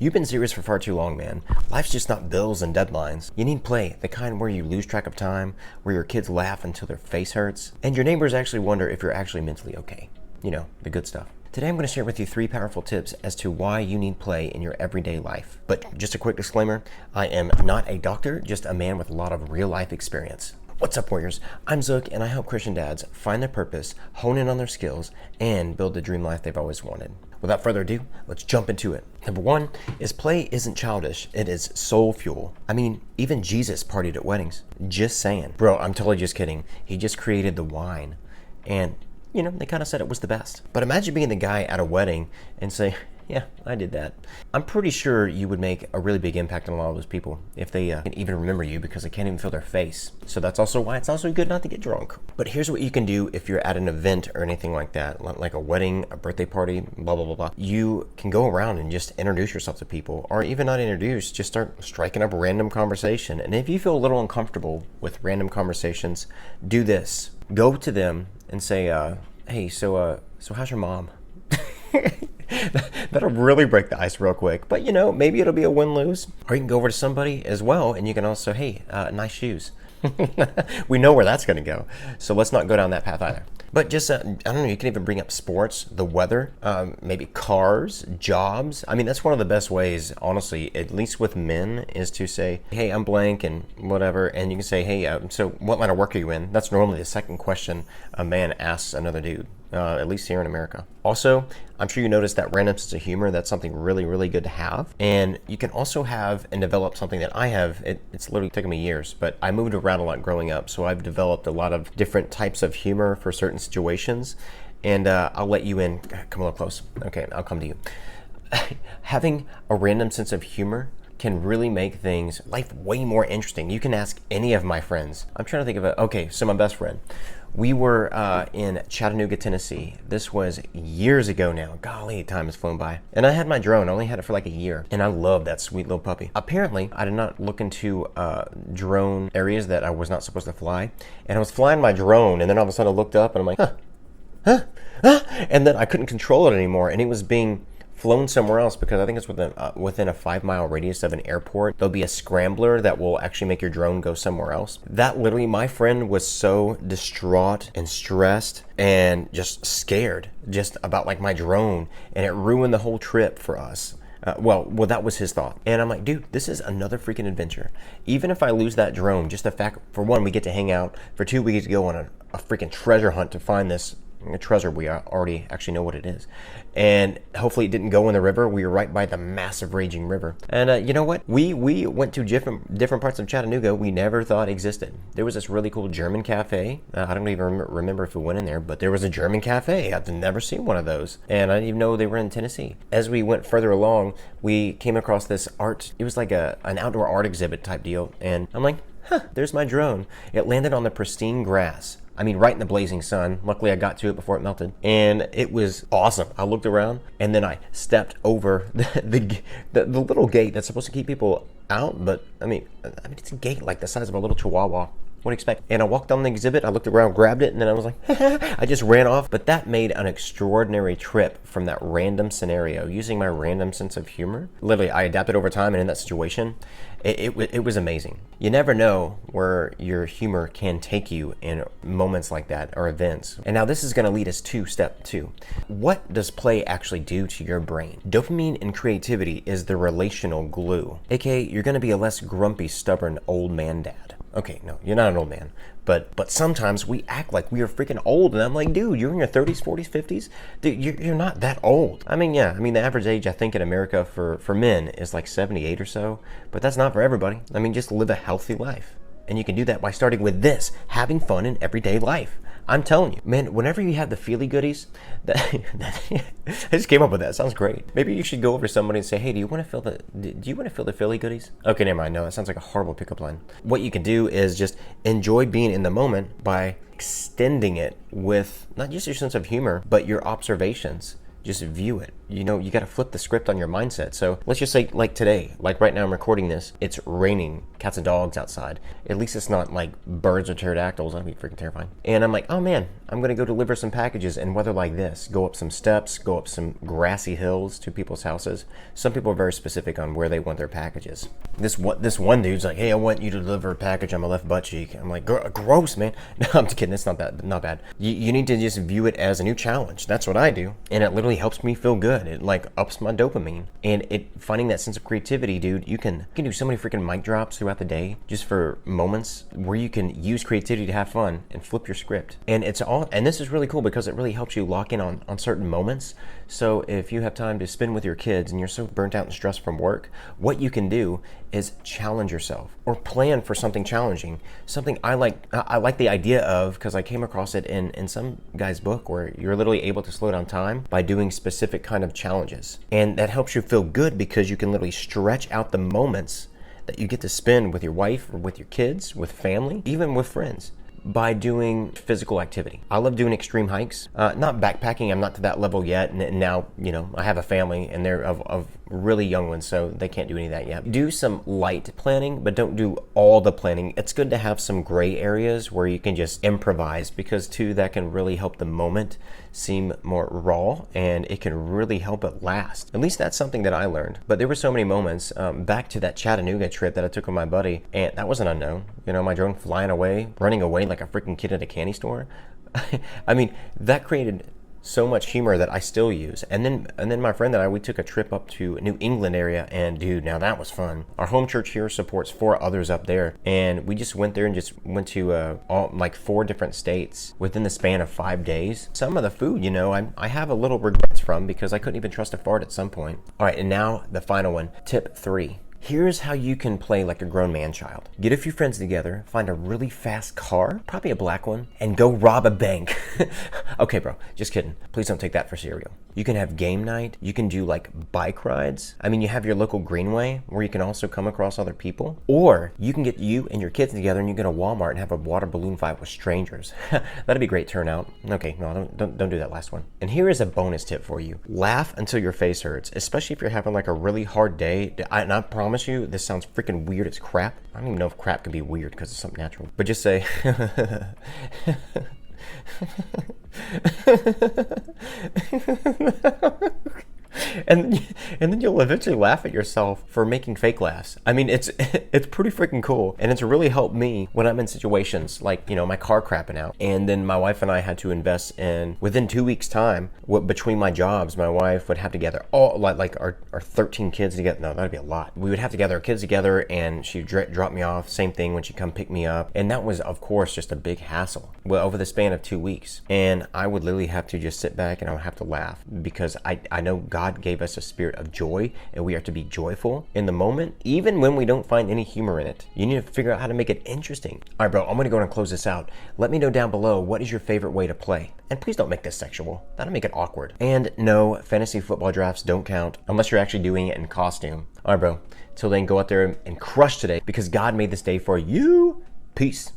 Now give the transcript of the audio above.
You've been serious for far too long, man. Life's just not bills and deadlines. You need play, the kind where you lose track of time, where your kids laugh until their face hurts, and your neighbors actually wonder if you're actually mentally okay. You know, the good stuff. Today I'm going to share with you 3 powerful tips as to why you need play in your everyday life. But just a quick disclaimer, I am not a doctor, just a man with a lot of real life experience. What's up, warriors? I'm Zook, and I help Christian dads find their purpose, hone in on their skills, and build the dream life they've always wanted. Without further ado, let's jump into it. Number 1 is play isn't childish, it is soul fuel. I mean, even Jesus partied at weddings. Just saying. Bro, I'm totally just kidding. He just created the wine. And, you know, they kind of said it was the best. But imagine being the guy at a wedding and say, yeah, I did that. I'm pretty sure you would make a really big impact on a lot of those people if they can even remember you because they can't even feel their face. So that's also why it's also good not to get drunk. But here's what you can do if you're at an event or anything like that, like a wedding, a birthday party, blah, blah, blah, blah. You can go around and just introduce yourself to people, or even not introduce, just start striking up a random conversation. And if you feel a little uncomfortable with random conversations, do this. Go to them and say, hey, so how's your mom? That'll really break the ice real quick, but you know, maybe it'll be a win-lose. Or you can go over to somebody as well and you can also, hey, nice shoes. We know where that's gonna go, so let's not go down that path either. But just, I don't know, you can even bring up sports, the weather, maybe cars, jobs. I mean, that's one of the best ways, honestly, at least with men, is to say, hey, I'm blank and whatever. And you can say, hey, so what line of work are you in? That's normally the second question a man asks another dude, at least here in America. Also, I'm sure you noticed that random sense of humor. That's something really, really good to have. And you can also have and develop something that I have. It's literally taken me years, but I moved around a lot growing up. So I've developed a lot of different types of humor for certain situations. And I'll let you in. Come a little close. Okay, I'll come to you. Having a random sense of humor can really make life way more interesting. You can ask any of my friends. I'm trying to think of okay, so my best friend. We were in Chattanooga, Tennessee. This was years ago now. Golly, time has flown by. And I had my drone. I only had it for like a year. And I love that sweet little puppy. Apparently, I did not look into drone areas that I was not supposed to fly. And I was flying my drone, and then all of a sudden I looked up, and I'm like, huh? And then I couldn't control it anymore, and it was being flown somewhere else because I think it's within a 5-mile radius of an airport. There'll be a scrambler that will actually make your drone go somewhere else. That literally, my friend was so distraught and stressed and just scared just about like my drone, and it ruined the whole trip for us. Well, that was his thought. And I'm like, dude, this is another freaking adventure. Even if I lose that drone, just the fact, for one, we get to hang out. For 2, we get to go on a freaking treasure hunt to find this treasure. We already actually know what it is, and hopefully it didn't go in the river. We were right by the massive raging river. And you know what, we went to different parts of Chattanooga we never thought existed. There was this really cool German cafe. I don't even remember if we went in there, but there was a German cafe. I've never seen one of those, and I didn't even know they were in Tennessee. As we went further along, we came across this art. It was like an outdoor art exhibit type deal, and I'm like, there's my drone. It landed on the pristine grass. I mean, right in the blazing sun. Luckily, I got to it before it melted, and it was awesome. I looked around, and then I stepped over the little gate that's supposed to keep people out, but I mean, it's a gate like the size of a little chihuahua. What do you expect? And I walked on the exhibit, I looked around, grabbed it, and then I was like, I just ran off. But that made an extraordinary trip from that random scenario, using my random sense of humor. Literally, I adapted over time, and in that situation, it was amazing. You never know where your humor can take you in moments like that, or events. And now this is gonna lead us to step 2. What does play actually do to your brain? Dopamine and creativity is the relational glue. AKA, you're gonna be a less grumpy, stubborn old man dad. Okay, no, you're not an old man, but sometimes we act like we are freaking old, and I'm like, dude, you're in your 30s, 40s, 50s? Dude, you're not that old. I mean, yeah, the average age, I think, in America for men is like 78 or so, but that's not for everybody. I mean, just live a healthy life. And you can do that by starting with this, having fun in everyday life. I'm telling you, man, whenever you have the feely goodies, I just came up with that. It sounds great. Maybe you should go over to somebody and say, hey, do you want to feel the feely goodies? Okay, never mind. No, that sounds like a horrible pickup line. What you can do is just enjoy being in the moment by extending it with not just your sense of humor, but your observations. just view it. You know, you got to flip the script on your mindset. So let's just say, like today, like right now I'm recording this, it's raining, cats and dogs outside. At least it's not like birds or pterodactyls. That'd be freaking terrifying. And I'm like, oh man, I'm going to go deliver some packages in weather like this. Go up some steps, go up some grassy hills to people's houses. Some people are very specific on where they want their packages. This one dude's like, hey, I want you to deliver a package on my left butt cheek. I'm like, gross, man. No, I'm just kidding. It's not bad. You need to just view it as a new challenge. That's what I do. And it literally helps me feel good. It like ups my dopamine. And finding that sense of creativity, dude, you can do so many freaking mic drops throughout the day just for moments where you can use creativity to have fun and flip your script. And this is really cool because it really helps you lock in on certain moments. So if you have time to spend with your kids and you're so burnt out and stressed from work, what you can do is challenge yourself or plan for something challenging. Something I like the idea of, because I came across it in some guy's book, where you're literally able to slow down time by doing specific kind of challenges. And that helps you feel good because you can literally stretch out the moments that you get to spend with your wife or with your kids, with family, even with friends, by doing physical activity. I love doing extreme hikes. Not backpacking, I'm not to that level yet. And now, you know, I have a family and they're of really young ones, so they can't do any of that yet. Do some light planning, but don't do all the planning. It's good to have some gray areas where you can just improvise, because too, that can really help the moment seem more raw, and it can really help it last. At least that's something that I learned. But there were so many moments, back to that Chattanooga trip that I took with my buddy, and that wasn't unknown. You know, my drone flying away, running away like a freaking kid at a candy store. I mean, that created so much humor that I still use. And then my friend and I, we took a trip up to New England area, and dude, now that was fun. Our home church here supports 4 others up there, and we just went there and just went to like 4 different states within the span of 5 days. Some of the food, you know, I have a little regrets from, because I couldn't even trust a fart at some point. All right, and now the final one, tip 3. Here's how you can play like a grown man child. Get a few friends together, find a really fast car, probably a black one, and go rob a bank. Okay, bro, just kidding. Please don't take that for cereal. You can have game night. You can do like bike rides. I mean, you have your local greenway where you can also come across other people. Or you can get you and your kids together and you go to Walmart and have a water balloon fight with strangers. That'd be a great turnout. Okay, no, don't do that last one. And here is a bonus tip for you. Laugh until your face hurts, especially if you're having like a really hard day. And I promise you, this sounds freaking weird as crap. I don't even know if crap can be weird because it's something natural. But just say... And then you'll eventually laugh at yourself for making fake laughs. I mean, it's pretty freaking cool, and it's really helped me when I'm in situations like, you know, my car crapping out, and then my wife and I had to invest in, within 2 weeks time, between my jobs, my wife would have to gather all like our 13 kids together. No, that'd be a lot. We would have to gather our kids together, and she'd drop me off. Same thing when she'd come pick me up, and that was, of course, just a big hassle. Well, over the span of 2 weeks, and I would literally have to just sit back and I would have to laugh, because I know God gave us a spirit of joy, and we are to be joyful in the moment, even when we don't find any humor in it. You need to figure out how to make it interesting. All right, bro, I'm gonna go and close this out. Let me know down below, what is your favorite way to play? And please don't make this sexual. That'll make it awkward. And no, fantasy football drafts don't count unless you're actually doing it in costume. All right, bro, till then, go out there and crush today, because God made this day for you. Peace.